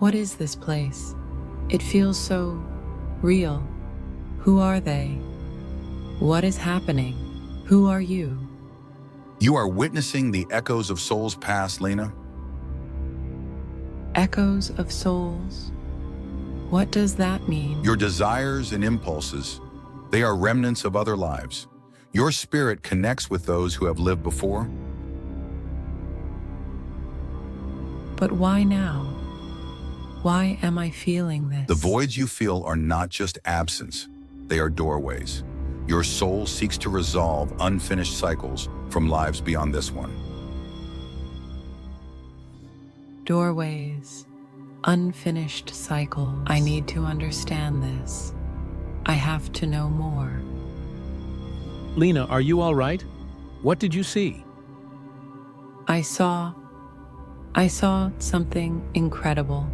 What is this place? It feels so real. Who are they? What is happening? Who are you? You are witnessing the echoes of souls past, Lena. Echoes of souls? What does that mean? Your desires and impulses, they are remnants of other lives. Your spirit connects with those who have lived before. But why now? Why am I feeling this? The voids you feel are not just absence, they are doorways. Your soul seeks to resolve unfinished cycles from lives beyond this one. Doorways, unfinished cycles. I need to understand this. I have to know more. Lena, are you all right? What did you see? I saw something incredible.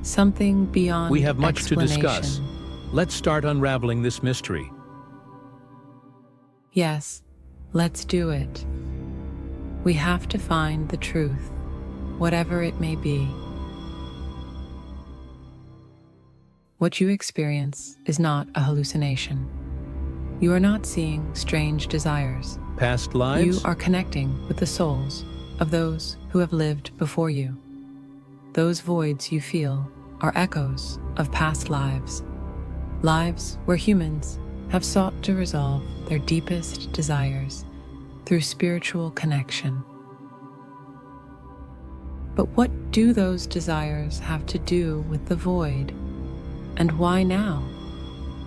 Something beyond We have much to discuss. explanation. Let's start unraveling this mystery. Yes, let's do it. We have to find the truth, whatever it may be. What you experience is not a hallucination. You are not seeing strange desires. Past lives? You are connecting with the souls of those who have lived before you. Those voids you feel are echoes of past lives. Lives where humans have sought to resolve their deepest desires through spiritual connection. But what do those desires have to do with the void? And why now?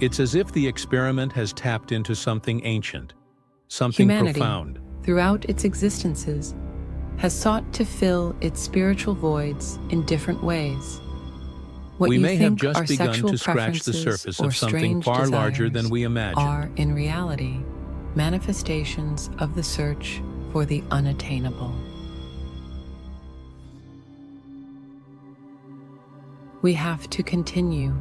It's as if the experiment has tapped into something ancient, something Humanity, profound. throughout its existences, has sought to fill its spiritual voids in different ways. What We you may have think just are begun sexual to scratch the preferences surface or of something strange far larger than desires we imagined. are, in reality, manifestations of the search for the unattainable. We have to continue.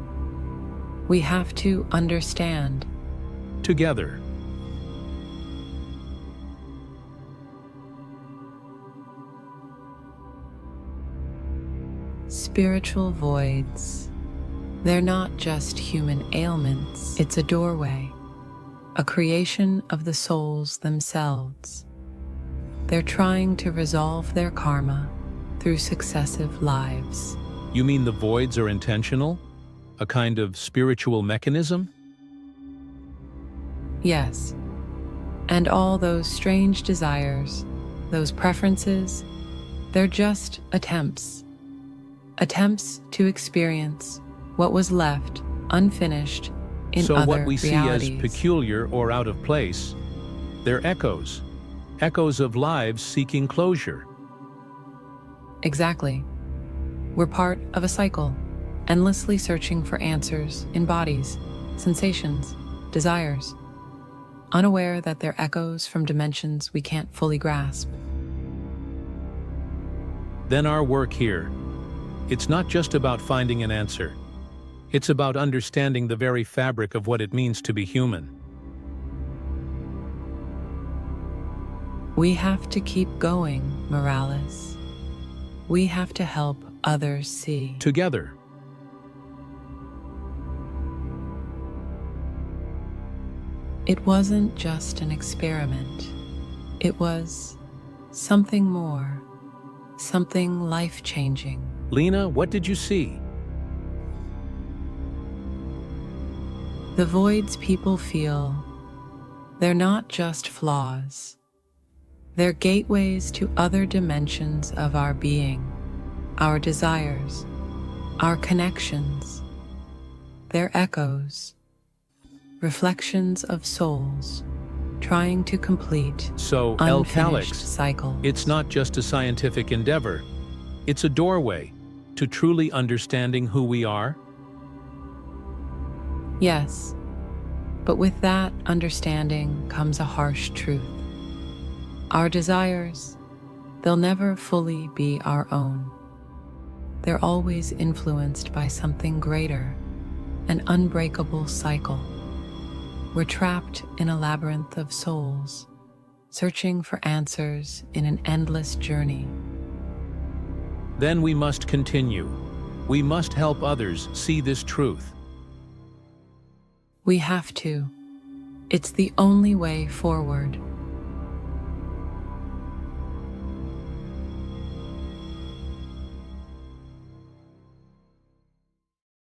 We have to understand. Together. Spiritual voids. They're not just human ailments. It's a doorway, a creation of the souls themselves. They're trying to resolve their karma through successive lives. You mean the voids are intentional? A kind of spiritual mechanism? Yes. And all those strange desires, those preferences, they're just attempts. Attempts to experience what was left unfinished in So other what we see realities. as peculiar or out of place, they're echoes. Echoes of lives seeking closure. Exactly. We're part of a cycle, endlessly searching for answers in bodies, sensations, desires, unaware that they're echoes from dimensions we can't fully grasp. Then our work here. It's not just about finding an answer. It's about understanding the very fabric of what it means to be human. We have to keep going, Morales. We have to help others see. Together. It wasn't just an experiment. It was something more, something life-changing. Lena, what did you see? The voids people feel, they're not just flaws. They're gateways to other dimensions of our being, our desires, our connections. They're echoes, reflections of souls trying to complete So, unfinished Calyx, cycles. it's not just a scientific endeavor. It's a doorway to truly understanding who we are. Yes, but with that understanding comes a harsh truth. Our desires, they'll never fully be our own. They're always influenced by something greater, an unbreakable cycle. We're trapped in a labyrinth of souls, searching for answers in an endless journey. Then we must continue. We must help others see this truth. We have to. It's the only way forward.